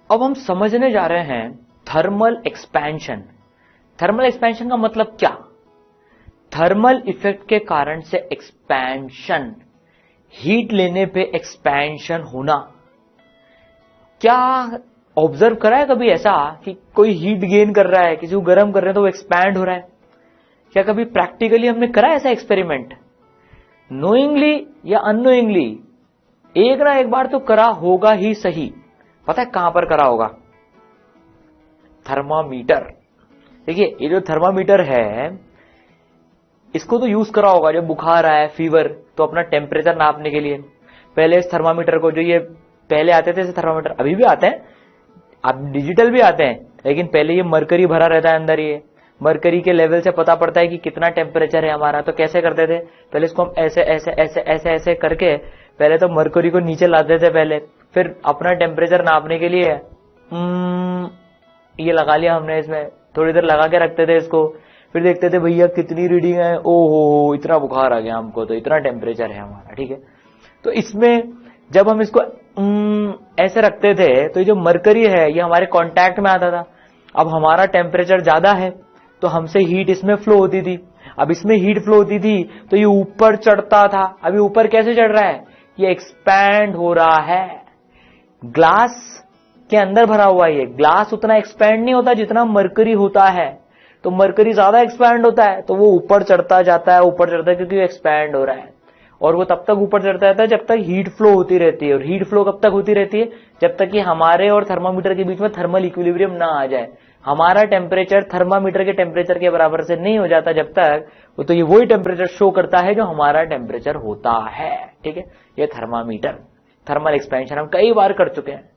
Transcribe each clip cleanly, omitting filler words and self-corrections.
अब हम समझने जा रहे हैं थर्मल एक्सपेंशन। थर्मल एक्सपेंशन का मतलब क्या? थर्मल इफेक्ट के कारण से एक्सपेंशन, हीट लेने पे एक्सपेंशन होना। क्या ऑब्जर्व करा है कभी ऐसा कि कोई हीट गेन कर रहा है, किसी को गर्म कर रहे हैं तो वो एक्सपैंड हो रहा है? क्या कभी प्रैक्टिकली हमने करा ऐसा एक्सपेरिमेंट? नोइंगली या अननोइंगली एक ना एक बार तो करा होगा ही सही। पता है कहां पर करा होगा? थर्मामीटर। देखिए ये जो थर्मामीटर है इसको तो यूज करा होगा जब बुखार आया, फीवर, तो अपना टेम्परेचर नापने के लिए। पहले इस थर्मामीटर को, जो ये पहले आते थे थर्मामीटर, अभी भी आते हैं, अब डिजिटल भी आते हैं, लेकिन पहले ये मरकरी भरा रहता है अंदर। ये मरकरी के लेवल से पता पड़ता है कि कितना टेम्परेचर है हमारा। तो कैसे करते थे? पहले इसको हम ऐसे ऐसे ऐसे ऐसे ऐसे करके पहले तो मरकरी को नीचे लाते थे पहले, फिर अपना टेम्परेचर नापने के लिए ये लगा लिया हमने, इसमें थोड़ी देर लगा के रखते थे इसको, फिर देखते थे भैया कितनी रीडिंग है, ओहो इतना बुखार आ गया हमको, तो इतना टेम्परेचर है हमारा, ठीक है। तो इसमें जब हम इसको ऐसे रखते थे तो ये जो मरकरी है ये हमारे कांटेक्ट में आता था। अब हमारा टेम्परेचर ज्यादा है तो हमसे हीट इसमें फ्लो होती थी। अब इसमें हीट फ्लो होती थी तो ये ऊपर चढ़ता था। अभी ऊपर कैसे चढ़ रहा है? ये एक्सपैंड हो रहा है। ग्लास के अंदर भरा हुआ है ये ग्लास, उतना एक्सपैंड नहीं होता जितना मरकरी होता है। तो मरकरी ज्यादा एक्सपैंड होता है तो वो ऊपर चढ़ता जाता है, ऊपर चढ़ता है, क्योंकि एक्सपैंड हो रहा है। और वो तब तक ऊपर चढ़ता रहता है जब तक हीट फ्लो होती रहती है। और हीट फ्लो कब तक होती रहती है? जब तक कि हमारे और थर्मामीटर के बीच में थर्मल इक्विलिब्रियम ना आ जाए। हमारा टेम्परेचर थर्मामीटर के टेम्परेचर के बराबर से नहीं हो जाता जब तक, वो तो ये वही टेम्परेचर शो करता है जो हमारा टेम्परेचर होता है, ठीक है। ये थर्मामीटर, थर्मल एक्सपेंशन हम कई बार कर चुके हैं।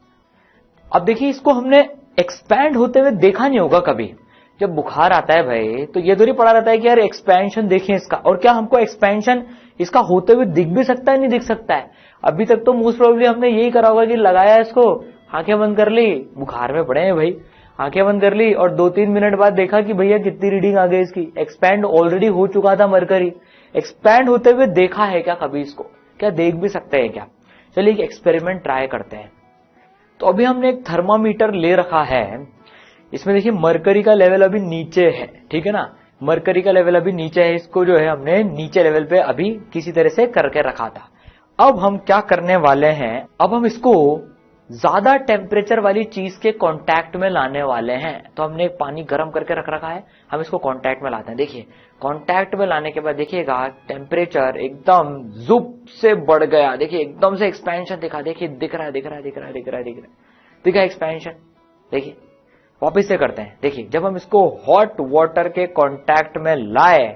अब देखिए इसको हमने एक्सपैंड होते हुए देखा नहीं होगा कभी। जब बुखार आता है भाई तो ये तो पड़ा रहता है कि यार एक्सपेंशन देखें इसका, और क्या हमको एक्सपेंशन इसका होते हुए दिख भी सकता है, नहीं दिख सकता है? अभी तक तो मोस्ट प्रोबेबली हमने यही करा होगा कि लगाया इसको, आंखें बंद कर ली, बुखार में पड़े हैं भाई, आंखें बंद कर ली और 2-3 मिनट बाद देखा कि भैया कितनी रीडिंग आ गई इसकी, एक्सपैंड ऑलरेडी हो चुका था मरकरी। एक्सपैंड होते हुए देखा है क्या कभी इसको? क्या देख भी सकते हैं क्या? चलिए एक एक्सपेरिमेंट ट्राई करते हैं। तो अभी हमने एक थर्मामीटर ले रखा है, इसमें देखिए मरकरी का लेवल अभी नीचे है, ठीक है ना। मरकरी का लेवल अभी नीचे है, इसको जो है हमने नीचे लेवल पे अभी किसी तरह से करके रखा था। अब हम क्या करने वाले हैं, अब हम इसको ज्यादा टेम्परेचर वाली चीज के कांटेक्ट में लाने वाले हैं। तो हमने एक पानी गर्म करके रख रखा है, हम इसको कांटेक्ट में लाते हैं। देखिए कांटेक्ट में लाने के बाद देखिएगा टेम्परेचर एकदम जुप से बढ़ गया। देखिए एकदम से एक्सपेंशन दिखा, देखिए दिख रहा है दिखा एक्सपेंशन। देखिए वापिस से करते हैं। देखिए जब हम इसको हॉट वाटर के कांटेक्ट में लाए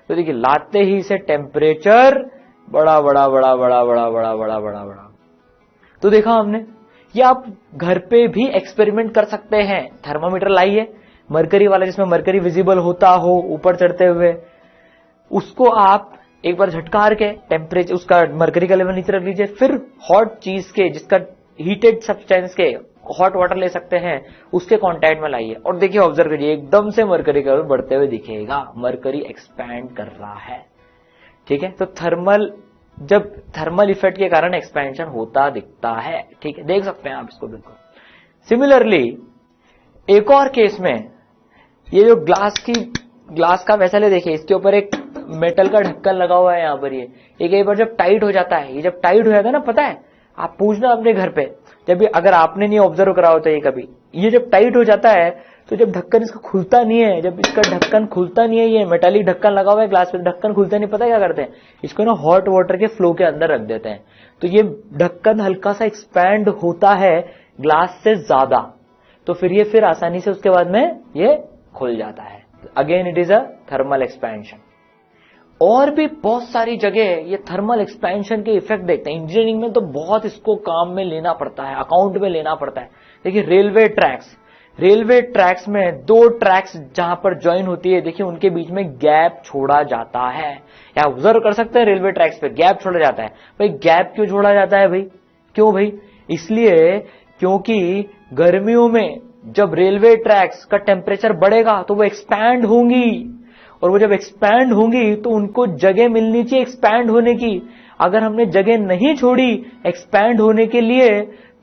तो देखिए लाते ही इसे टेम्परेचर बड़ा बड़ा बड़ा बड़ा बड़ा बड़ा बड़ा बड़ा बड़ा। तो देखा हमने, ये आप घर पे भी एक्सपेरिमेंट कर सकते हैं। थर्मामीटर लाइए मरकरी वाला, जिसमें मरकरी विजिबल होता हो ऊपर चढ़ते हुए, उसको आप एक बार झटकार के टेम्परेचर उसका मरकरी का लेवल नीचे रख लीजिए। फिर हॉट चीज के, जिसका हीटेड सब्सटेंस के हॉट वाटर ले सकते हैं, उसके कांटेक्ट में लाइए और देखिए ऑब्जर्व करिए एकदम से मरकरी का लेवल बढ़ते हुए दिखेगा। मरकरी एक्सपैंड कर रहा है, ठीक है। तो जब थर्मल इफेक्ट के कारण एक्सपेंशन होता दिखता है, ठीक है, देख सकते हैं आप इसको बिल्कुल। सिमिलरली एक और केस में ये जो ग्लास का वेसल है, देखिए इसके ऊपर एक मेटल का ढक्कन लगा हुआ है यहाँ पर। ये एक बार जब टाइट हो जाता है, ये जब टाइट हो जाता है ना, पता है, आप पूछना अपने घर पे, जब भी अगर आपने नहीं ऑब्जर्व करा होता ये कभी, ये जब टाइट हो जाता है तो जब ढक्कन इसका खुलता नहीं है, जब इसका ढक्कन खुलता नहीं है, ये मेटालिक ढक्कन लगा हुआ है ग्लास पे, ढक्कन खुलता नहीं, पता क्या करते हैं, इसको ना हॉट वाटर के फ्लो के अंदर रख देते हैं। तो ये ढक्कन हल्का सा एक्सपैंड होता है ग्लास से ज्यादा, तो फिर आसानी से उसके बाद में ये खुल जाता है। Again it is a thermal expansion. और भी बहुत सारी जगह ये थर्मल एक्सपेंशन के इफेक्ट देखते हैं। इंजीनियरिंग में तो बहुत इसको काम में लेना पड़ता है, अकाउंट में लेना पड़ता है। देखिए रेलवे ट्रैक्स में 2 ट्रैक्स जहां पर ज्वाइन होती है, देखिए उनके बीच में गैप छोड़ा जाता है। या ऑब्जर्व कर सकते हैं रेलवे ट्रैक्स पे गैप छोड़ा जाता है। भाई गैप क्यों छोड़ा जाता है भाई? क्यों भाई? इसलिए क्योंकि गर्मियों में जब रेलवे ट्रैक्स का टेम्परेचर बढ़ेगा तो वो एक्सपैंड होंगी, और वो जब एक्सपैंड होंगी तो उनको जगह मिलनी चाहिए एक्सपैंड होने की। अगर हमने जगह नहीं छोड़ी एक्सपैंड होने के लिए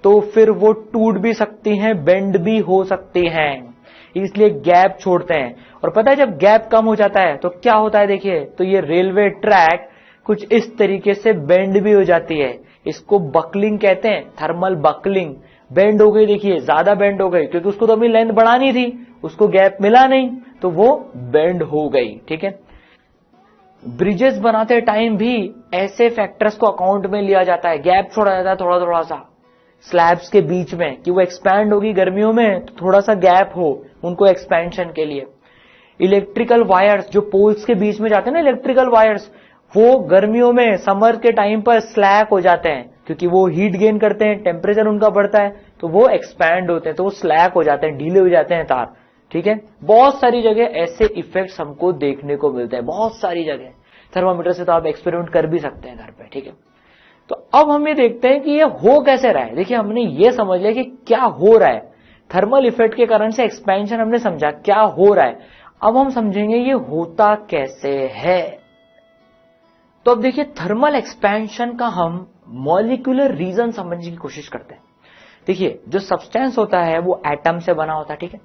तो फिर वो टूट भी सकती हैं, बेंड भी हो सकती हैं, इसलिए गैप छोड़ते हैं। और पता है जब गैप कम हो जाता है तो क्या होता है, देखिए तो ये रेलवे ट्रैक कुछ इस तरीके से बेंड भी हो जाती है, इसको बकलिंग कहते हैं, थर्मल बकलिंग। बेंड हो गई, देखिए ज्यादा बेंड हो गई क्योंकि उसको तो अपनी लेंथ बढ़ानी थी, उसको गैप मिला नहीं तो वो बेंड हो गई, ठीक है। ब्रिजेस बनाते टाइम भी ऐसे फैक्टर्स को अकाउंट में लिया जाता है, गैप छोड़ा जाता है थोड़ा थोड़ा सा स्लैब्स के बीच में कि वो एक्सपैंड होगी गर्मियों में तो थोड़ा सा गैप हो उनको एक्सपेंशन के लिए। इलेक्ट्रिकल वायर्स जो पोल्स के बीच में जाते हैं ना, इलेक्ट्रिकल वायर्स, वो गर्मियों में समर के टाइम पर स्लैक हो जाते हैं क्योंकि वो हीट गेन करते हैं, टेम्परेचर उनका बढ़ता है तो वो एक्सपैंड होते हैं, तो वो स्लैक हो जाते हैं, ढीले हो जाते हैं तार, ठीक है। बहुत सारी जगह ऐसे इफेक्ट्स हमको देखने को मिलते हैं, बहुत सारी जगह। थर्मामीटर से तो आप एक्सपेरिमेंट कर भी सकते हैं घर पे, ठीक है। तो अब हम ये देखते हैं कि ये हो कैसे रहा है। देखिए हमने ये समझ लिया कि क्या हो रहा है, थर्मल इफेक्ट के कारण से एक्सपेंशन हमने समझा क्या हो रहा है। अब हम समझेंगे ये होता कैसे है। तो अब देखिए थर्मल एक्सपेंशन का हम मॉलिक्यूलर रीजन समझने की कोशिश करते हैं। देखिए जो सब्सटेंस होता है वो एटम से बना होता है, ठीक है।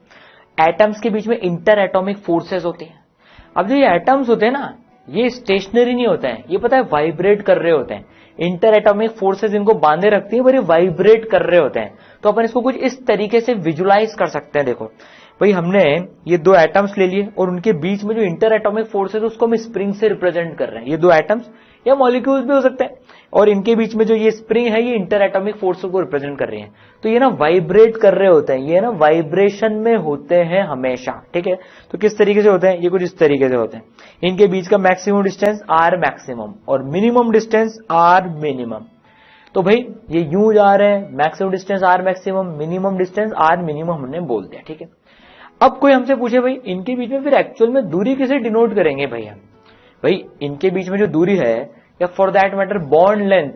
एटम्स के बीच में इंटर एटॉमिक फोर्सेस होती हैं। अब जो ये एटम्स होते हैं ना, ये स्टेशनरी नहीं होते हैं, ये पता है वाइब्रेट कर रहे होते हैं। इंटर एटॉमिक फोर्सेस इनको बांधे रखती है पर ये वाइब्रेट कर रहे होते हैं। तो अपन इसको कुछ इस तरीके से विजुलाइज कर सकते हैं। देखो भाई हमने ये दो एटम्स ले लिए और उनके बीच में जो इंटर एटॉमिक फोर्स है उसको हम स्प्रिंग से रिप्रेजेंट कर रहे हैं। ये दो एटम्स या मॉलिक्यूल्स भी हो सकते हैं और इनके बीच में जो ये स्प्रिंग है ये इंटर एटॉमिक फोर्स को रिप्रेजेंट कर रही है। तो ये ना वाइब्रेट कर रहे होते हैं, ये ना वाइब्रेशन में होते हैं हमेशा, ठीक है। तो किस तरीके से होते हैं, ये कुछ इस तरीके से होते हैं। इनके बीच का मैक्सिमम डिस्टेंस आर मैक्सिमम और मिनिमम डिस्टेंस आर मिनिमम। तो भाई ये यूं जा रहे हैं, maximum distance R maximum, minimum distance R minimum हमने बोल दिया, ठीक है। अब कोई हमसे पूछे भाई इनके बीच में फिर एक्चुअल में दूरी किसे डिनोट करेंगे भाई हम, भाई इनके बीच में जो दूरी है या for that matter bond length,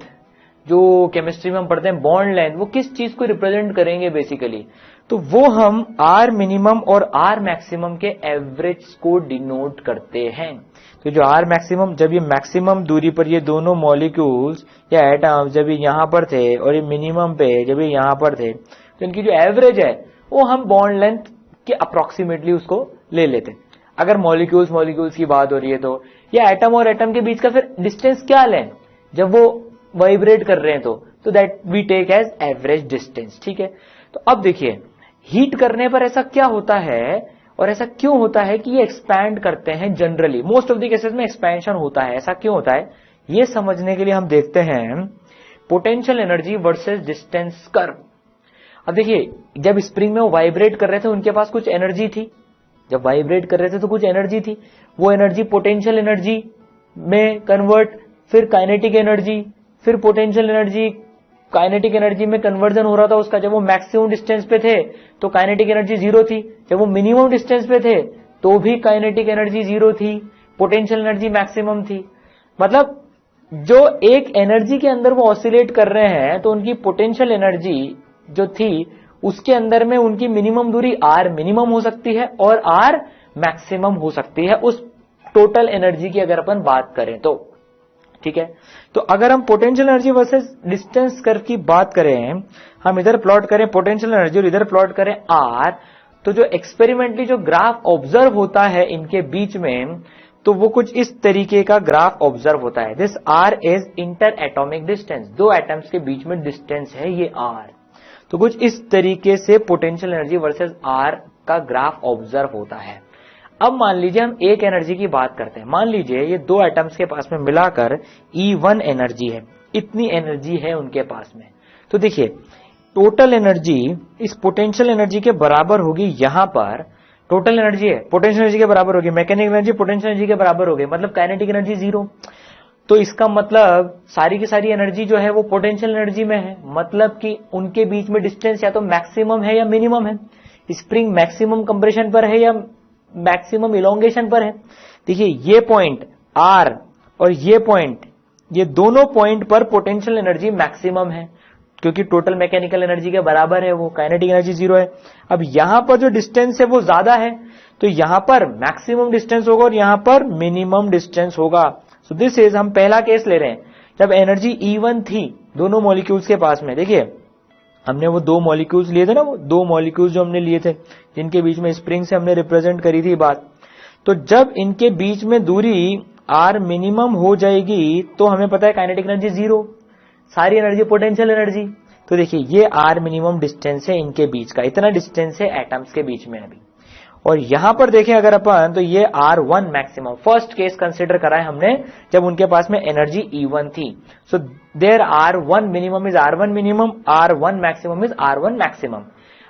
जो केमिस्ट्री में हम पढ़ते हैं बॉन्ड लेंथ, वो किस चीज को रिप्रेजेंट करेंगे बेसिकली, तो वो हम आर मिनिमम और आर मैक्सिमम के एवरेज को डिनोट करते हैं। तो जो आर मैक्सिमम, जब ये मैक्सिमम दूरी पर ये दोनों मॉलिक्यूल्स या एटम्स जब ये यहां पर थे और ये मिनिमम पे जब ये यहां पर थे, तो इनकी जो एवरेज है वो हम बॉन्ड लेंथ के अप्रोक्सीमेटली उसको ले लेते हैं। अगर मॉलिक्यूल्स की बात हो रही है तो या एटम और एटम के बीच का फिर डिस्टेंस क्या लें जब वो वाइब्रेट कर रहे हैं, तो that we take as average distance, ठीक है। तो अब देखिए हीट करने पर ऐसा क्या होता है और ऐसा क्यों होता है कि ये एक्सपैंड करते हैं, generally most of the cases में एक्सपेंशन होता है, ऐसा क्यों होता है ये समझने के लिए हम देखते हैं potential energy versus distance curve. अब देखिए जब स्प्रिंग में वो वाइब्रेट कर रहे थे उनके पास कुछ एनर्जी थी, जब वाइब्रेट कर रहे थे तो कुछ एनर्जी थी, वो एनर्जी पोटेंशियल एनर्जी में कन्वर्ट, फिर काइनेटिक एनर्जी, फिर पोटेंशियल एनर्जी, काइनेटिक एनर्जी में कन्वर्जन हो रहा था उसका। जब वो मैक्सिमम डिस्टेंस पे थे तो काइनेटिक एनर्जी जीरो थी, जब वो मिनिमम डिस्टेंस पे थे तो भी काइनेटिक एनर्जी जीरो थी, पोटेंशियल एनर्जी मैक्सिमम थी। मतलब जो एक एनर्जी के अंदर वो ऑसिलेट कर रहे हैं तो उनकी पोटेंशियल एनर्जी जो थी उसके अंदर में उनकी मिनिमम दूरी आर मिनिमम हो सकती है और आर मैक्सिमम हो सकती है उस टोटल एनर्जी की अगर अपन बात करें तो, ठीक है। तो अगर हम potential energy versus distance curve की बात करें, हम इधर प्लॉट करें पोटेंशियल एनर्जी और इधर प्लॉट करें आर, तो जो एक्सपेरिमेंटली जो ग्राफ ऑब्जर्व होता है इनके बीच में, तो वो कुछ इस तरीके का ग्राफ ऑब्जर्व होता है। This R is interatomic distance, दो एटम्स के बीच में डिस्टेंस है ये आर। तो कुछ इस तरीके से पोटेंशियल एनर्जी वर्सेस आर का ग्राफ ऑब्जर्व होता है। अब मान लीजिए हम एक एनर्जी की बात करते हैं, मान लीजिए ये दो एटम्स के पास में मिलाकर E1 एनर्जी है, इतनी एनर्जी है उनके पास में। तो देखिए टोटल एनर्जी इस पोटेंशियल एनर्जी के बराबर होगी, यहां पर टोटल एनर्जी है पोटेंशियल एनर्जी के बराबर होगी, मैकेनिकल एनर्जी पोटेंशियल एनर्जी के बराबर होगी, मतलब काइनेटिक एनर्जी जीरो। तो इसका मतलब सारी की सारी एनर्जी जो है वो पोटेंशियल एनर्जी में है, मतलब कि उनके बीच में डिस्टेंस या तो मैक्सिमम है या मिनिमम है। स्प्रिंग मैक्सिमम कंप्रेशन पर है या मैक्सिमम इलोंगेशन पर है। देखिए ये पॉइंट आर और ये पॉइंट, ये दोनों पॉइंट पर पोटेंशियल एनर्जी मैक्सिमम है क्योंकि टोटल मैकेनिकल एनर्जी के बराबर है वो, काइनेटिक एनर्जी जीरो है। अब यहां पर जो डिस्टेंस है वो ज्यादा है तो यहां पर मैक्सिमम डिस्टेंस होगा और यहां पर मिनिमम डिस्टेंस होगा। सो दिस इज, हम पहला केस ले रहे हैं जब एनर्जी E1 थी दोनों मॉलिक्यूल्स के पास में। देखिए हमने वो 2 मॉलिक्यूल्स लिए थे ना, वो 2 मॉलिक्यूल्स जो हमने लिए थे जिनके बीच में स्प्रिंग से हमने रिप्रेजेंट करी थी बात। तो जब इनके बीच में दूरी r मिनिमम हो जाएगी तो हमें पता है काइनेटिक एनर्जी 0, सारी एनर्जी पोटेंशियल एनर्जी। तो देखिए ये r मिनिमम डिस्टेंस है इनके बीच का, इतना डिस्टेंस है एटम्स के बीच में अभी। और यहां पर देखें अगर अपन तो ये R1 maximum, first case consider करा है हमने जब उनके पास में एनर्जी E1 थी। So there R1 minimum is R1 minimum, R1 maximum is R1 maximum.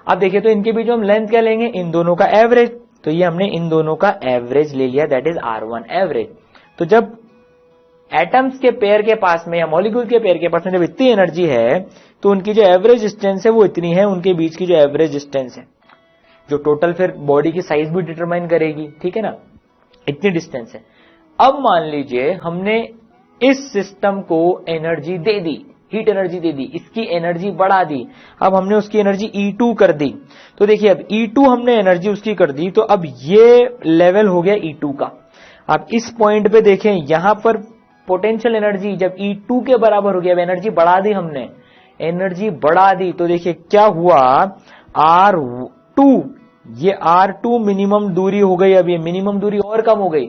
अब देखिए तो इनके बीच में हम लेंथ क्या लेंगे, इन दोनों का एवरेज। तो ये हमने इन दोनों का एवरेज ले लिया, दैट इज R1 एवरेज। तो जब एटम्स के पेयर के पास में या मॉलिक्यूल के पेयर के पास में जब इतनी एनर्जी है तो उनकी जो एवरेज डिस्टेंस है वो इतनी है, उनके बीच की जो एवरेज डिस्टेंस है, जो टोटल फिर बॉडी की साइज भी डिटरमाइन करेगी, ठीक है ना, इतनी डिस्टेंस है। अब मान लीजिए हमने इस सिस्टम को एनर्जी दे दी, हीट एनर्जी दे दी, इसकी एनर्जी बढ़ा दी, अब हमने उसकी एनर्जी E2 कर दी। तो देखिए अब E2 हमने एनर्जी उसकी कर दी, तो अब ये लेवल हो गया E2 का। अब इस पॉइंट पे देखें, यहां पर पोटेंशियल एनर्जी जब E2 के बराबर हो गया, अब एनर्जी बढ़ा दी हमने, एनर्जी बढ़ा दी, तो देखिए क्या हुआ, R2, ये R2 मिनिमम दूरी हो गई, अब ये मिनिमम दूरी और कम हो गई।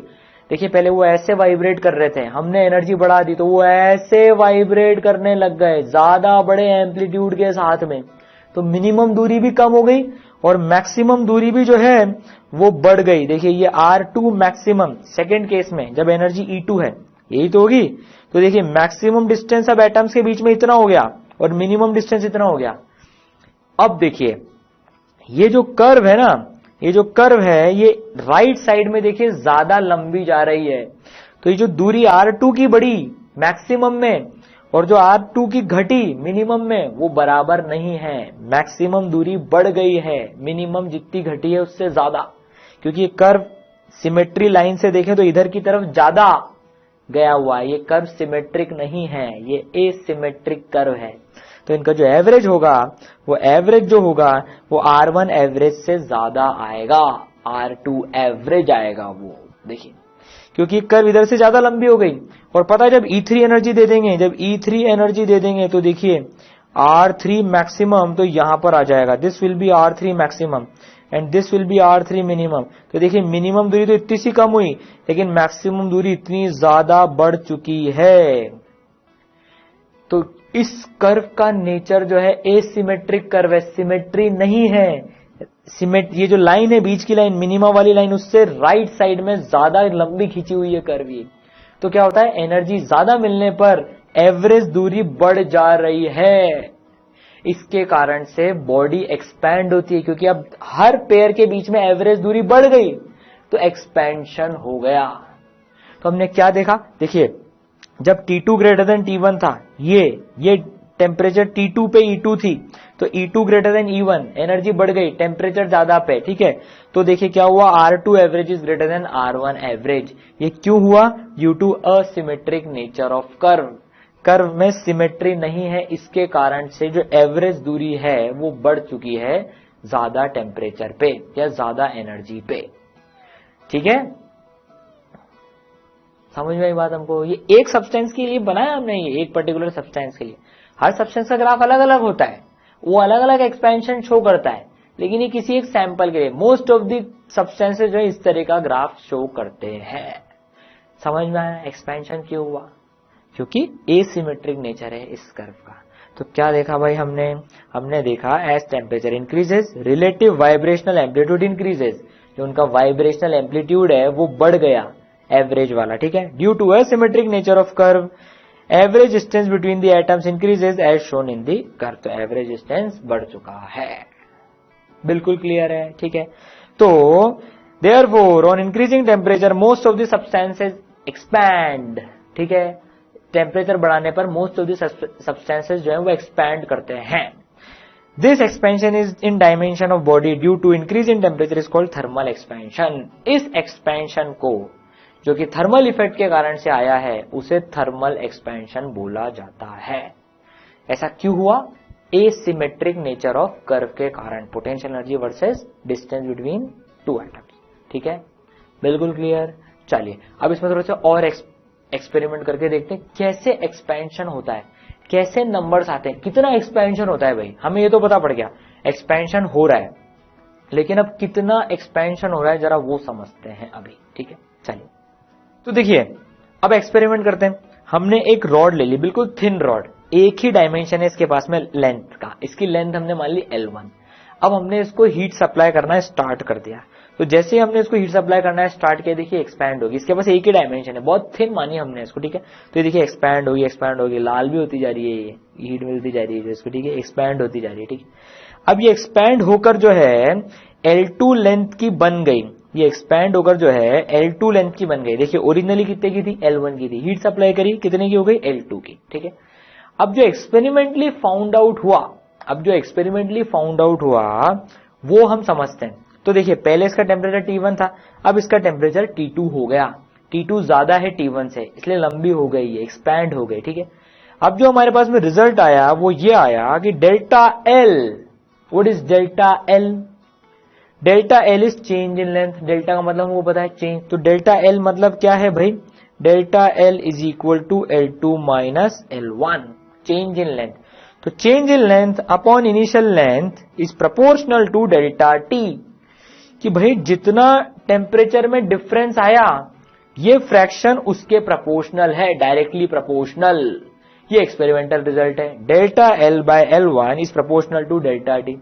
देखिए पहले वो ऐसे वाइब्रेट कर रहे थे, हमने एनर्जी बढ़ा दी तो वो ऐसे वाइब्रेट करने लग गए, ज्यादा बड़े एम्पलीट्यूड के साथ में। तो मिनिमम दूरी भी कम हो गई और मैक्सिमम दूरी भी जो है वो बढ़ गई। देखिए ये R2 मैक्सिमम सेकेंड केस में जब एनर्जी E2 है, यही तो होगी। तो देखिए मैक्सिमम डिस्टेंस अब एटम्स के बीच में इतना हो गया और मिनिमम डिस्टेंस इतना हो गया। अब देखिए ये जो कर्व है ना, ये जो कर्व है ये राइट साइड में देखिए ज्यादा लंबी जा रही है। तो ये जो दूरी R2 की बढ़ी मैक्सिमम में और जो R2 की घटी मिनिमम में, वो बराबर नहीं है। मैक्सिमम दूरी बढ़ गई है, मिनिमम जितनी घटी है उससे ज्यादा, क्योंकि ये कर्व सिमेट्री लाइन से देखें तो इधर की तरफ ज्यादा गया हुआ है। ये कर्व सिमेट्रिक नहीं है, ये एसिमेट्रिक कर्व है। तो इनका जो एवरेज होगा, वो एवरेज जो होगा वो R1 एवरेज से ज्यादा आएगा, R2 एवरेज आएगा वो। देखिए क्योंकि कर्व इधर से ज्यादा लंबी हो गई। और पता है जब E3 एनर्जी दे देंगे, जब E3 एनर्जी दे देंगे तो देखिए R3 मैक्सिमम तो यहां पर आ जाएगा, this will be R3 maximum and this will be R3 minimum. तो देखिए मिनिमम दूरी तो इतनी सी कम हुई, लेकिन मैक्सिमम दूरी इतनी ज्यादा बढ़ चुकी है। तो इस कर्व का नेचर जो है एसिमेट्रिक कर्व है, सिमेट्री नहीं है। ये जो लाइन है बीच की लाइन, मिनिमम वाली लाइन, उससे राइट साइड में ज्यादा लंबी खींची हुई है कर्व ये। तो क्या होता है, एनर्जी ज्यादा मिलने पर एवरेज दूरी बढ़ जा रही है। इसके कारण से बॉडी एक्सपैंड होती है, क्योंकि अब हर पेयर के बीच में एवरेज दूरी बढ़ गई तो एक्सपेंशन हो गया। तो हमने क्या देखा, देखिए जब T2 ग्रेटर देन T1 था, ये टेम्परेचर T2 पे E2 थी, तो E2 greater than E1, energy बढ़ गई टेम्परेचर ज्यादा पे, ठीक है। तो देखिए क्या हुआ, R2 average is greater than R1 average. ये क्यों हुआ, due to asymmetric nature of curve. Curve में सिमेट्री नहीं है, इसके कारण से जो एवरेज दूरी है वो बढ़ चुकी है ज्यादा टेम्परेचर पे या ज्यादा एनर्जी पे, ठीक है। समझ में आई बात हमको। ये एक सब्सटेंस के लिए बनाया हमने, ये एक पर्टिकुलर सब्सटेंस के लिए। हर सब्सटेंस का ग्राफ अलग अलग होता है, वो अलग अलग एक्सपेंशन शो करता है, लेकिन ये किसी एक सैंपल के लिए मोस्ट ऑफ द सब्सटेंसेस जो है इस तरह का ग्राफ शो करते हैं। समझ में आया एक्सपेंशन क्यों हुआ, क्योंकि एसिमेट्रिक नेचर है इस कर्व का। तो क्या देखा भाई हमने देखा as temperature increases relative vibrational amplitude increases, जो उनका वाइब्रेशनल एम्पलीट्यूड है वो बढ़ गया एवरेज वाला, ठीक है। Due to asymmetric nature of curve average distance between the atoms increases as shown in the curve. तो एवरेज डिस्टेंस बढ़ चुका है, बिल्कुल क्लियर है, ठीक है। तो therefore on increasing temperature most of the substances expand, ठीक है। टेम्परेचर बढ़ाने पर मोस्ट ऑफ द सब्सटेंसेस जो है वो एक्सपैंड करते हैं। This expansion is in dimension of body due to increase in temperature is called thermal expansion. इस एक्सपेंशन को जो कि थर्मल इफेक्ट के कारण से आया है उसे थर्मल एक्सपेंशन बोला जाता है। ऐसा क्यों हुआ, एसिमेट्रिक नेचर ऑफ कर्व के कारण, potential energy versus distance between two atoms, ठीक है, बिल्कुल क्लियर। चलिए अब इसमें थोड़ा सा और एक्सपेरिमेंट करके देखते हैं कैसे एक्सपेंशन होता है। कैसे नंबर्स आते हैं, कितना एक्सपेंशन होता है भाई, हमें ये तो पता पड़ गया एक्सपेंशन हो रहा है, लेकिन अब कितना एक्सपेंशन हो रहा है जरा वो समझते हैं अभी, ठीक है। चलिए तो देखिए अब एक्सपेरिमेंट करते हैं। हमने एक रॉड ले ली, बिल्कुल थिन रॉड, एक ही डायमेंशन है इसके पास में लेंथ का, इसकी लेंथ हमने मान ली L1। अब हमने इसको हीट सप्लाई करना स्टार्ट कर दिया, तो जैसे ही हमने इसको हीट सप्लाई करना स्टार्ट किया, देखिए एक्सपैंड होगी, इसके पास एक ही डायमेंशन है, बहुत थिन मानी हमने इसको, ठीक है। तो ये देखिए एक्सपैंड होगी, लाल भी होती जा रही है, ये हीट मिलती जा रही है इसको, ठीक है, एक्सपैंड होती जा रही है, ठीक है। अब ये एक्सपैंड होकर जो है L2 लेंथ की बन गई, ये एक्सपैंड होकर जो है L2 लेंथ की बन गई। देखिए ओरिजिनली कितने की थी, L1 की थी, हीट सप्लाई करी कितने की हो गई, L2 की, ठीक है। अब जो एक्सपेरिमेंटली फाउंड आउट हुआ, वो हम समझते हैं। तो देखिए पहले इसका टेम्परेचर T1 था, अब इसका टेम्परेचर T2 हो गया, T2 ज्यादा है T1 से, इसलिए लंबी हो गई है, एक्सपैंड हो गई, ठीक है। अब जो हमारे पास में रिजल्ट आया वो ये आया कि delta L, what is delta L? Delta L is change in length, delta का मतलब हमको पता है चेंज, तो डेल्टा L मतलब क्या है भाई, delta L is equal to L2 minus L1, change in length. तो change in length upon initial length is proportional to delta T, कि भाई जितना टेम्परेचर में डिफरेंस आया ये फ्रैक्शन उसके प्रोपोर्शनल है, डायरेक्टली प्रोपोर्शनल। ये एक्सपेरिमेंटल रिजल्ट है, delta L by L1 is proportional to delta T।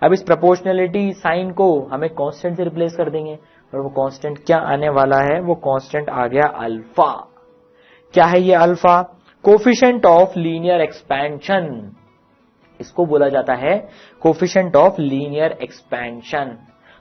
अब इस प्रोपोर्शनलिटी साइन को हमें कांस्टेंट से रिप्लेस कर देंगे, और वो कांस्टेंट क्या आने वाला है, वो कांस्टेंट आ गया अल्फा। क्या है ये alpha? Coefficient of linear expansion, इसको बोला जाता है कोफिशिएंट ऑफ लीनियर एक्सपेंशन।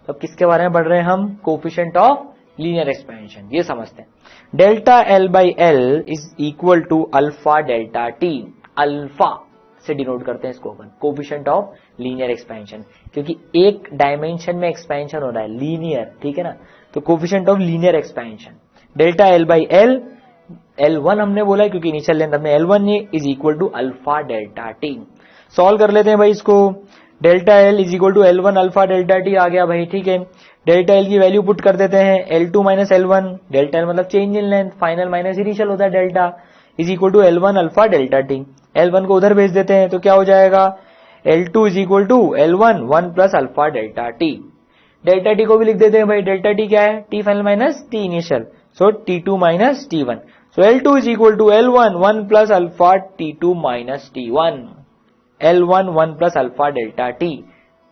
तो अब किसके बारे में पढ़ रहे हैं हम, कोफिशिएंट ऑफ लीनियर एक्सपेंशन, ये समझते हैं। Delta L by L is equal to alpha delta T, alpha से डिनोट करते हैं इसको अपन, कोफिशिएंट ऑफ लीनियर एक्सपेंशन, क्योंकि एक डायमेंशन में एक्सपेंशन हो रहा है लीनियर, ठीक है ना, तो coefficient of linear expansion delta L by L, L1 हमने बोला है क्योंकि इनिशियल लेंथ हमने L1 ये, is equal to alpha delta T। Solve कर लेते हैं भाई इसको, delta L is equal to L1 alpha delta T आ गया भाई, ठीक है। डेल्टा L की वैल्यू पुट कर देते हैं, L2 minus L1, delta L मतलब change in length, final minus initial होता है delta, is equal to L1 alpha delta T। L1 को उधर भेज देते हैं तो क्या हो जाएगा, L2 is equal to L1 1 plus alpha delta T। Delta T को भी लिख देते हैं भाई, डेल्टा T क्या है, T final minus T initial, so T2 minus T1, so L2 is equal to L1 1 plus alpha T2 minus T1, L1 1 plus alpha delta T,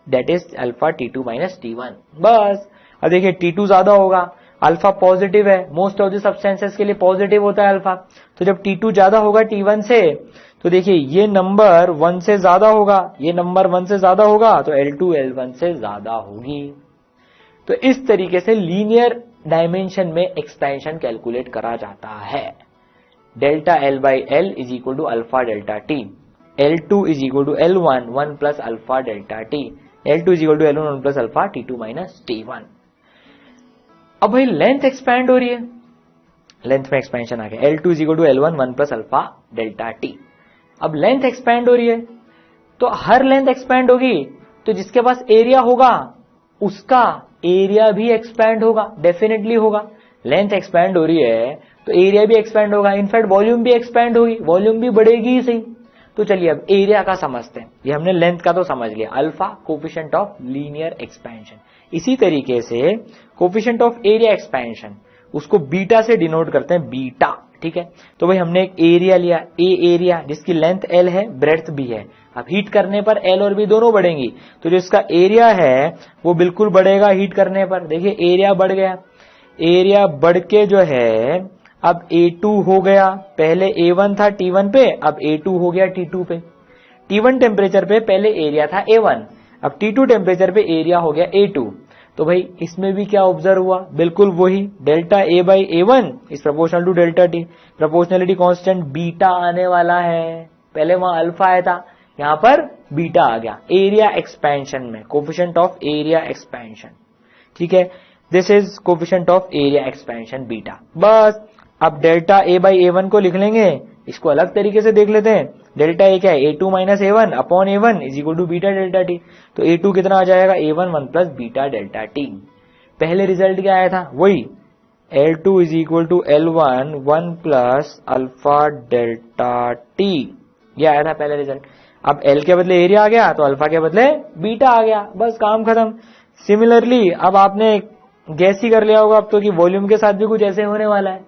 that is alpha T2 minus T1। बस अब देखिए T2 ज्यादा होगा, alpha positive है, most of the substances के लिए positive होता है अल्फा, तो जब T2 ज्यादा होगा T1 से, तो देखिए ये नंबर 1 से ज्यादा होगा, ये नंबर 1 से ज्यादा होगा, तो L2 L1 से ज्यादा होगी। तो इस तरीके से लीनियर डायमेंशन में एक्सपेंशन कैलकुलेट करा जाता है। Delta L by L is equal to alpha delta T, L2 is equal to L1 1 plus alpha delta T, L2 is equal to L1 1 plus alpha T2 minus T1। अब भाई length expand हो रही है, length में expansion आ गया, L2 is equal to L1 1 plus alpha delta T। अब length expand हो रही है, तो हर लेंथ एक्सपैंड होगी तो जिसके पास एरिया होगा उसका एरिया भी एक्सपैंड होगा, डेफिनेटली होगा। लेंथ एक्सपैंड हो रही है तो एरिया भी एक्सपैंड होगा, इनफैक्ट वॉल्यूम भी एक्सपैंड होगी, वॉल्यूम भी बढ़ेगी ही सही। तो चलिए अब एरिया का समझते हैं, ये हमने लेंथ का तो समझ लिया, alpha coefficient of linear expansion. इसी तरीके से कोफिशिएंट ऑफ एरिया एक्सपेंशन उसको बीटा से डिनोट करते हैं, बीटा, ठीक है। तो भाई हमने एक एरिया लिया, ए एरिया जिसकी लेंथ L है, ब्रेड्थ भी है। अब हीट करने पर L और B दोनों बढ़ेंगी, तो जो इसका एरिया है वो बिल्कुल बढ़ेगा हीट करने पर। देखिए एरिया बढ़ गया, एरिया बढ़ के जो है अब A2 हो गया, पहले A1 था T1 पे, अब A2 हो गया T2 पे। T1 टेम्परेचर पे पहले एरिया था A1, अब T2 टेम्परेचर पे एरिया हो गया A2। तो भाई इसमें भी क्या ऑब्जर्व हुआ, बिल्कुल वही, delta A by A1 is proportional to delta T। Proportionality constant beta आने वाला है, पहले वहां अल्फा आया था, यहां पर बीटा आ गया एरिया एक्सपेंशन में, कोफिशिएंट ऑफ एरिया एक्सपेंशन, ठीक है। This is coefficient of area expansion beta. बस अब डेल्टा A बाई A1 को लिख लेंगे, इसको अलग तरीके से देख लेते हैं। डेल्टा A क्या है, A2 minus A1 upon A1 is equal to beta delta T। तो A2 कितना आ जाएगा, A1 1 plus beta delta T। पहले रिजल्ट क्या आया था, वही L2 is equal to L1 1 plus alpha delta T। ये आया था पहले रिजल्ट। अब एल के बदले एरिया आ गया तो अल्फा के बदले बीटा आ गया, बस काम खत्म। सिमिलरली अब आपने गैस ही कर लिया होगा अब तो कि वॉल्यूम के साथ भी कुछ ऐसे होने वाला है,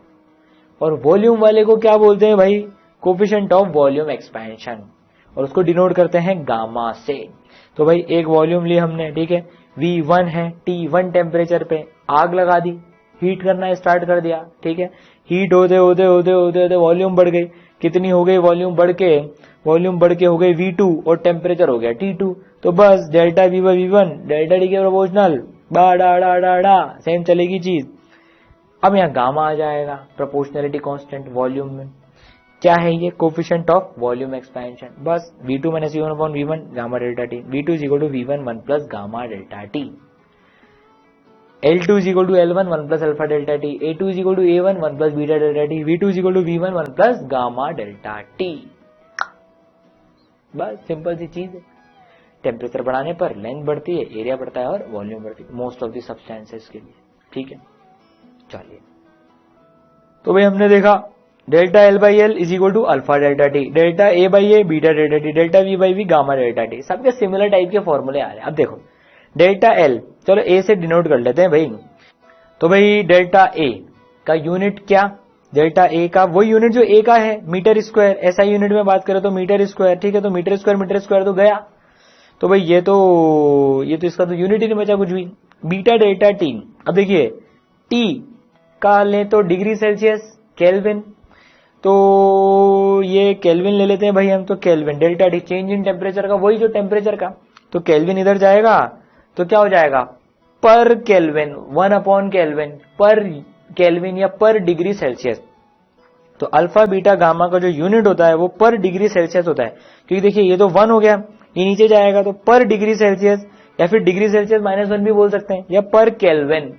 और वॉल्यूम वाले को क्या बोलते हैं भाई, कोफिशिएंट ऑफ वॉल्यूम एक्सपेंशन, और उसको डिनोट करते हैं गामा से। तो भाई एक वॉल्यूम ली हमने, ठीक है, V1 है, T1 टेम्परेचर पे आग लगा दी, हीट करना स्टार्ट कर दिया, ठीक है। हीट होते होते होते होते होते वॉल्यूम बढ़ गई, कितनी हो गई वॉल्यूम बढ़ के हो गई V2 और टेम्परेचर हो गया T2। तो बस delta V by V1 delta T के प्रोपोर्शनल, बा डा डा डा डा सेम चलेगी चीज। अब यहाँ गामा आ जाएगा, प्रोपोर्शनलिटी कांस्टेंट वॉल्यूम में। क्या है ये, कोफिशिएंट ऑफ वॉल्यूम एक्सपेंशन। बस V2 minus V1 upon V1 gamma delta T, V2 is equal to V1 1 plus gamma delta T, L2 is equal to L1 1 plus alpha delta T, A2 is equal to A1 1 plus beta delta T, V2 is equal to V1 1 plus gamma delta T. बस simple सी चीज है। Temperature बढ़ाने पर length बढ़ती है, area बढ़ता है और वॉल्यूम बढ़ती है मोस्ट ऑफ द सब्सटेंसेस के लिए, ठीक है। चलिए, तो भाई हमने देखा delta L by L is equal to alpha delta T, delta A by A beta delta T, delta V by V gamma delta T, सबके सिमिलर टाइप के फॉर्मूले आ रहे हैं। अब देखो डेल्टा एल, चलो ए से डिनोट कर लेते हैं भाई। तो भाई डेल्टा ए का यूनिट क्या, डेल्टा ए का वही यूनिट जो ए का है, मीटर स्क्वायर। एसआई यूनिट में बात करें तो मीटर स्क्वायर, ठीक है। तो मीटर स्क्वायर तो गया, तो भाई ये तो इसका तो यूनिट ही नहीं बचा कुछ भी। बीटा डेल्टा टी, अब देखिए टी का ले तो डिग्री सेल्सियस केल्विन, तो ये केल्विन ले लेते हैं भाई हम। तो kelvin delta T change in temperature का, वही जो टेम्परेचर का, तो केल्विन इधर जाएगा तो क्या हो जाएगा, पर केल्विन 1 अपॉन केल्विन, पर केल्विन या पर डिग्री सेल्सियस। तो अल्फा बीटा गामा का जो यूनिट होता है वो पर डिग्री सेल्सियस होता है, क्योंकि देखिए ये तो 1 हो गया, ये नीचे जाएगा तो पर डिग्री सेल्सियस, या फिर डिग्री सेल्सियस -1 भी बोल सकते हैं, या पर केल्विन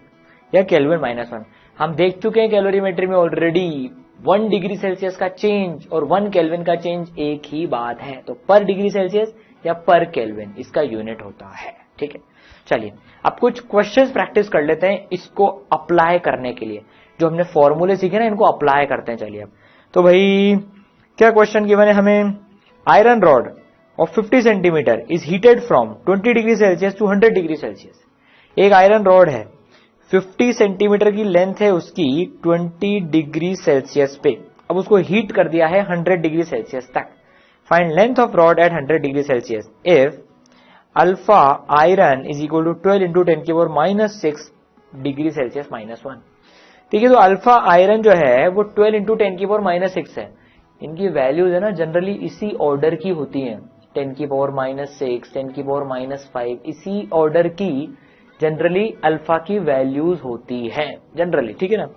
या केल्विन -1। हम देख चुके हैं कैलोरीमेट्री में ऑलरेडी 1 डिग्री सेल्सियस का चेंज और 1 केल्विन का चेंज एक ही बात है। तो पर डिग्री सेल्सियस या पर केल्विन इसका यूनिट होता है, ठीक है। चलिए अब कुछ क्वेश्चंस प्रैक्टिस कर लेते हैं इसको अप्लाई करने के लिए, जो हमने फॉर्मूले सीखे ना इनको अप्लाई करते हैं। चलिए अब तो भाई क्या क्वेश्चन गिवन है हमें, iron rod of 50 centimetre is heated from 20 degree Celsius to 100 degree Celsius. एक आयरन रॉड है, 50 सेंटीमीटर की लेंथ है उसकी 20 डिग्री सेल्सियस पे, अब उसको हीट कर दिया है 100 डिग्री सेल्सियस तक। Find length of rod at 100 degree Celsius if alpha iron is equal to 12 into 10 की पावर -6 डिग्री सेल्सियस -1। ठीक है, तो अल्फा आयरन जो है वो 12 इंटू 10 की पावर -6 है। इनकी वैल्यूज है ना जनरली इसी ऑर्डर की होती हैं, 10 की पावर -6, 10 की पावर -5, इसी ऑर्डर की जनरली अल्फा की वैल्यूज होती है जनरली, ठीक है ना।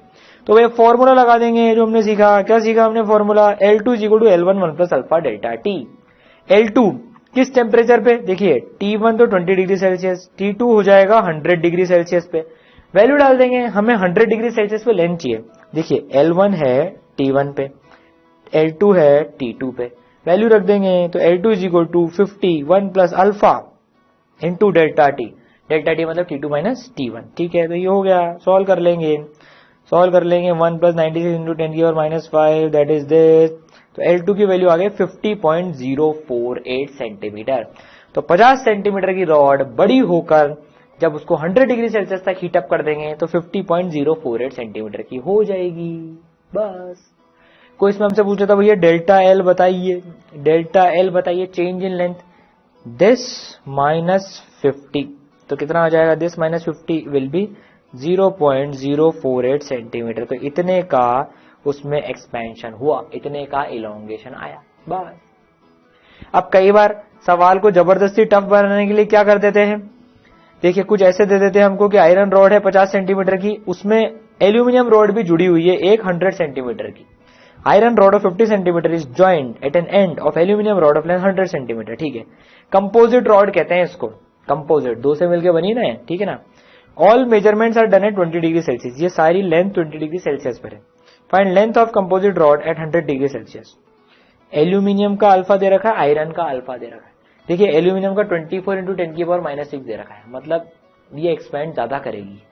तो वे फॉर्मूला लगा देंगे जो हमने सीखा। क्या सीखा हमने formula, L2 is equal to L1 1 plus alpha delta T. L2 किस टेम्परेचर पे, देखिए T1 तो 20 डिग्री सेल्सियस, T2 हो जाएगा 100 डिग्री सेल्सियस पे। वैल्यू डाल देंगे, हमें 100 डिग्री सेल्सियस पे लेंथ चाहिए। देखिए L1 है T1 पे, L2 है T2 पे, वैल्यू रख देंगे। तो L2 is equal to 51 plus alpha into delta T, delta T मतलब T2 माइनस T1, ठीक है। तो ये हो गया, सॉल्व कर लेंगे 1 प्लस 96 इंटू 10 की पावर -5 दैट इज दिस। तो L2 की वैल्यू आ गई 50.048 सेंटीमीटर। तो 50 सेंटीमीटर की रॉड बड़ी होकर जब उसको 100 डिग्री सेल्सियस तक हीटअप कर देंगे तो 50.048 सेंटीमीटर की हो जाएगी। बस कोई इसमें हमसे पूछा था भैया डेल्टा एल बताइए, डेल्टा एल बताइए चेंज इन लेंथ, दिस -50, तो कितना आ जाएगा, दिस -50 विल बी 0.048 सेंटीमीटर। तो इतने का उसमें एक्सपेंशन हुआ, इतने का इलोंगेशन आया। बस अब कई बार सवाल को जबरदस्ती टफ बनाने के लिए क्या कर देते हैं, देखिए कुछ ऐसे दे देते हैं हमको कि आयरन रॉड है 50 सेंटीमीटर की, उसमें एल्यूमिनियम रॉड भी जुड़ी हुई है एक 100 सेंटीमीटर की। Iron rod of 50 centimetre is joint at an end of aluminium rod of length 100 centimetre, ठीक है। कंपोजिट रॉड कहते हैं इसको, कंपोजिट, दो से मिलकर बनी ना है, ठीक है ना। All measurements are done at 20 degree Celsius, ये सारी लेंथ 20 डिग्री सेल्सियस पर है। Find length of composite rod at 100 degree Celsius. Aluminium का अल्फा दे रखा है, आयरन का अल्फा दे रखा है। देखिए एल्यूमिनियम का 24 इंटू 10 की पावर -6 दे रखा है, मतलब ये एक्सपेंड ज्यादा करेगी।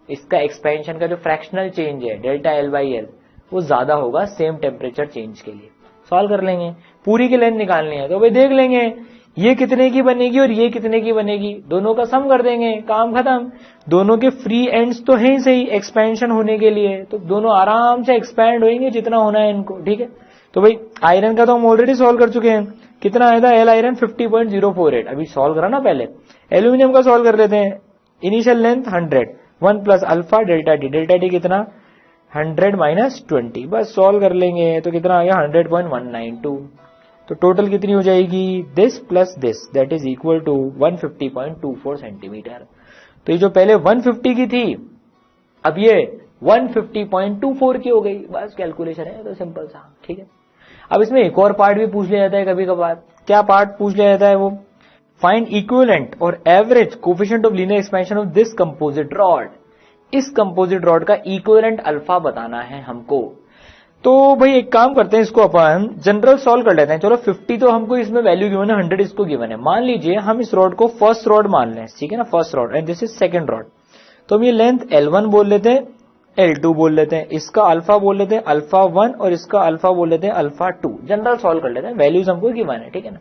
इसका एक्सपेंशन का जो फ्रैक्शनल चेंज है डेल्टा एल बाई एल वो ज्यादा होगा सेम टेम्परेचर चेंज के लिए। सॉल्व कर लेंगे। पूरी की लेंथ निकालनी है तो भाई देख लेंगे ये कितने की बनेगी और ये कितने की बनेगी, दोनों का सम कर देंगे, काम खत्म। दोनों के फ्री एंड्स तो है ही सही एक्सपेंशन होने के लिए, तो दोनों आराम से एक्सपैंड होंगे जितना होना है इनको, ठीक है। तो भाई आयरन का तो हम ऑलरेडी सॉल्व कर चुके हैं, कितना आया था एल आयरन 50.048, अभी सॉल्व करा ना पहले। एल्यूमिनियम का सॉल्व कर लेते हैं, initial length 100, 1 plus alpha delta T कितना 100 माइनस 20, बस सॉल्व कर लेंगे तो कितना आ गया 100.192। तो टोटल कितनी हो जाएगी this plus this that is equal to 150.24 centimetre. तो ये जो पहले 150 की थी अब ये 150.24 की हो गई, बस कैलकुलेशन है तो सिंपल सा, ठीक है। अब इसमें एक और पार्ट भी पूछ लिया जाता है कभी कभार, क्या पार्ट पूछ लिया जाता है वो, फाइंड इक्विवेलेंट और average coefficient of linear expansion of this composite rod. इस कंपोजिट रॉड का इक्विवेलेंट अल्फा बताना है हमको। तो भाई एक काम करते हैं, इसको अपन जनरल सॉल्व कर लेते हैं। चलो 50 तो हमको इसमें वैल्यू गिवन है, 100 इसको गिवन है। मान लीजिए हम इस रॉड को फर्स्ट रॉड मान लें, ठीक है ना, first rod, and this is second rod. तो हम ये लेंथ L1 बोल लेते हैं, L2 बोल लेते हैं, इसका अल्फा बोल लेते हैं अल्फा 1 और इसका अल्फा बोल लेते हैं अल्फा 2। जनरल सॉल्व कर लेते हैं, वैल्यूज हमको गिवन है, ठीक है ना।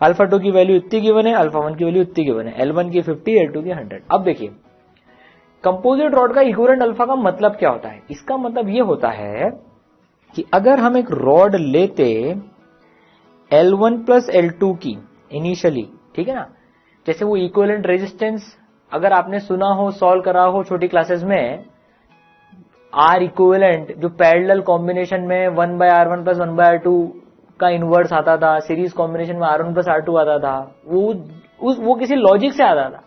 अल्फा 2 की वैल्यू इतनी गिवन है, अल्फा 1 की वैल्यू इतनी गिवन है, L1 की 50, L2 की 100। अब देखिए कंपोजिट रॉड का इक्विवेलेंट अल्फा का मतलब क्या होता है, इसका मतलब ये होता है कि अगर हम एक रॉड लेते L1 प्लस L2 की इनिशियली, ठीक है ना, जैसे वो इक्विवेलेंट रेजिस्टेंस अगर आपने सुना हो, सॉल्व करा हो छोटी क्लासेस में, आर इक्विवेलेंट जो पैरेलल कॉम्बिनेशन में 1/R1 प्लस 1/R2 का इनवर्स आता था, सीरीज कॉम्बिनेशन में R1 प्लस R2 आता था, वो किसी लॉजिक से आता था।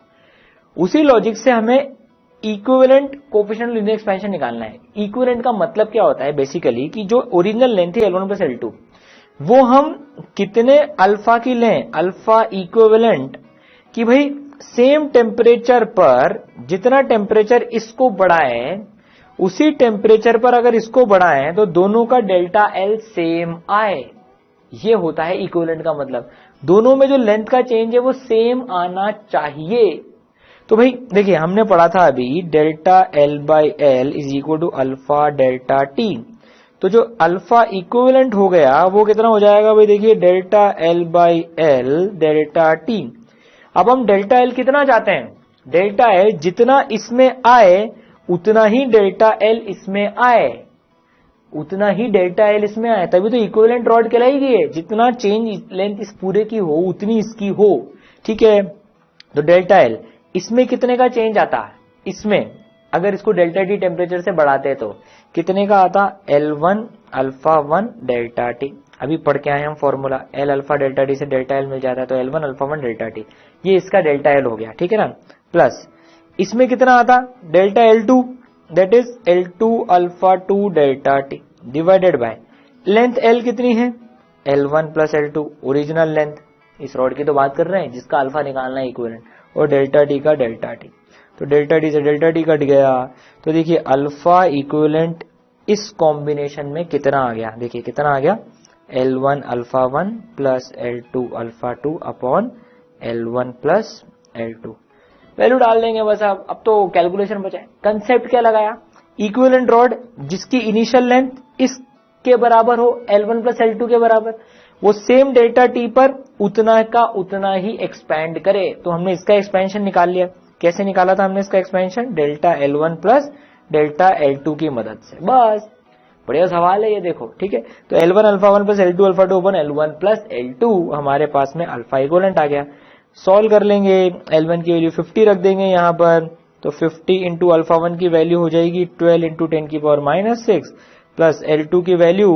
उसी लॉजिक से हमें इक्विवेलेंट कोफिशिएंट लीनियर एक्सपेंशन निकालना है। इक्विवेलेंट का मतलब क्या होता है बेसिकली कि जो ओरिजिनल लेंथ है L1 प्लस L2 वो हम कितने अल्फा की लें, अल्फा इक्विवेलेंट कि भाई सेम टेम्परेचर पर जितना टेम्परेचर इसको बढ़ाएं उसी टेम्परेचर पर अगर इसको बढ़ाएं तो दोनों का डेल्टा एल सेम आए। ये होता है इक्विवेलेंट का मतलब, दोनों में जो लेंथ का चेंज है वो सेम आना चाहिए। तो भाई देखिए हमने पढ़ा था अभी delta L by L is equal to alpha delta T. तो जो अल्फा इक्विवेलेंट हो गया वो कितना हो जाएगा भाई, देखिए delta L by L delta T. अब हम डेल्टा एल कितना चाहते हैं, डेल्टा एल जितना इसमें आए उतना ही डेल्टा एल इसमें आए, उतना ही डेल्टा एल इसमें आए, तभी तो इक्विवेलेंट रॉड कहलाएगी है। जितना चेंज लेंथ इस पूरे की हो उतनी इसकी हो, ठीक है। तो डेल्टा एल इसमें कितने का चेंज आता है, इसमें अगर इसको डेल्टा टी टेम्परेचर से बढ़ाते तो कितने का आता, L1 अल्फा 1 डेल्टा टी। अभी पढ़ के आए हम formula, L alpha delta T से डेल्टा एल मिल जाता है, तो L1 अल्फा 1 डेल्टा टी, ये इसका डेल्टा एल हो गया, ठीक है ना। प्लस इसमें कितना आता delta L2 that is L2 alpha 2 delta T divided by length L कितनी है L1 plus L2 original length, इस रॉड की तो बात कर रहे हैं जिसका अल्फा निकालना है इक्विवेलेंट, और डेल्टा टी का डेल्टा टी। तो डेल्टा टी से डेल्टा टी कट गया, तो देखिए अल्फा इक्विवेलेंट इस कॉम्बिनेशन में कितना आ गया, देखिए कितना आ गया L1 alpha 1 plus L2 alpha 2 upon L1 plus L2। Value डाल देंगे बस। अब तो कैलकुलेशन बचा है। कंसेप्ट क्या लगाया, इक्विवेलेंट रॉड जिसकी इनिशियल लेंथ इसके बराबर हो L1 प्लस L2 के बराबर, वो सेम डेल्टा टी पर उतना का उतना ही एक्सपैंड करे। तो हमने इसका एक्सपेंशन निकाल लिया, कैसे निकाला था हमने इसका expansion, delta L1 plus delta L2 की मदद से। बस बढ़िया सवाल है ये, देखो ठीक है। तो L1 alpha 1 plus L2 alpha 2 अपन L1 प्लस L2 हमारे पास में अल्फा इक्विवेलेंट आ गया। सॉल्व कर लेंगे, L1 की वैल्यू 50 रख देंगे यहाँ पर, तो 50 इंटू अल्फा 1 की वैल्यू हो जाएगी 12 इंटू 10 की पावर माइनस 6 प्लस L2 की वैल्यू,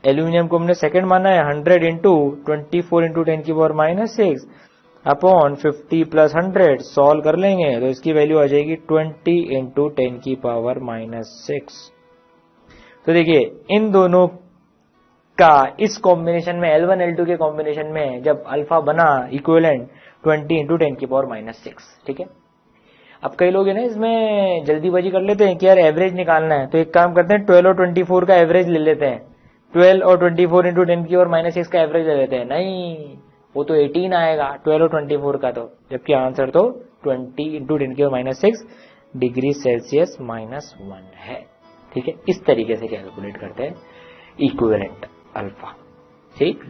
एल्यूमिनियम को हमने सेकंड माना है, 100 इंटू 24 इंटू 10 की power minus 6 upon 50 plus 100। Solve कर लेंगे तो इसकी वैल्यू आ जाएगी 20 इंटू 10 की पावर माइनस 6। तो देखिए इन दोनों का इस कॉम्बिनेशन में L1 L2 के कॉम्बिनेशन में जब अल्फा बना इक्विवेलेंट 20 इंटू 10 की पावर माइनस 6, ठीक है। अब कई लोग है ना इसमें जल्दीबाजी कर लेते हैं कि यार एवरेज निकालना है, तो एक काम करते हैं 12 और 24 का एवरेज ले लेते हैं, 12 और 24 इंटू 10 की पावर माइनस 6 का एवरेज ले लेते हैं। नहीं, वो तो 18 आएगा 12 और 24 का, तो जबकि आंसर तो 20 इंटू 10 की power minus 6 degree Celsius minus 1 है, ठीक है। इस तरीके से कैलकुलेट करते हैं इक्विवेलेंट अल्फा। ठीक।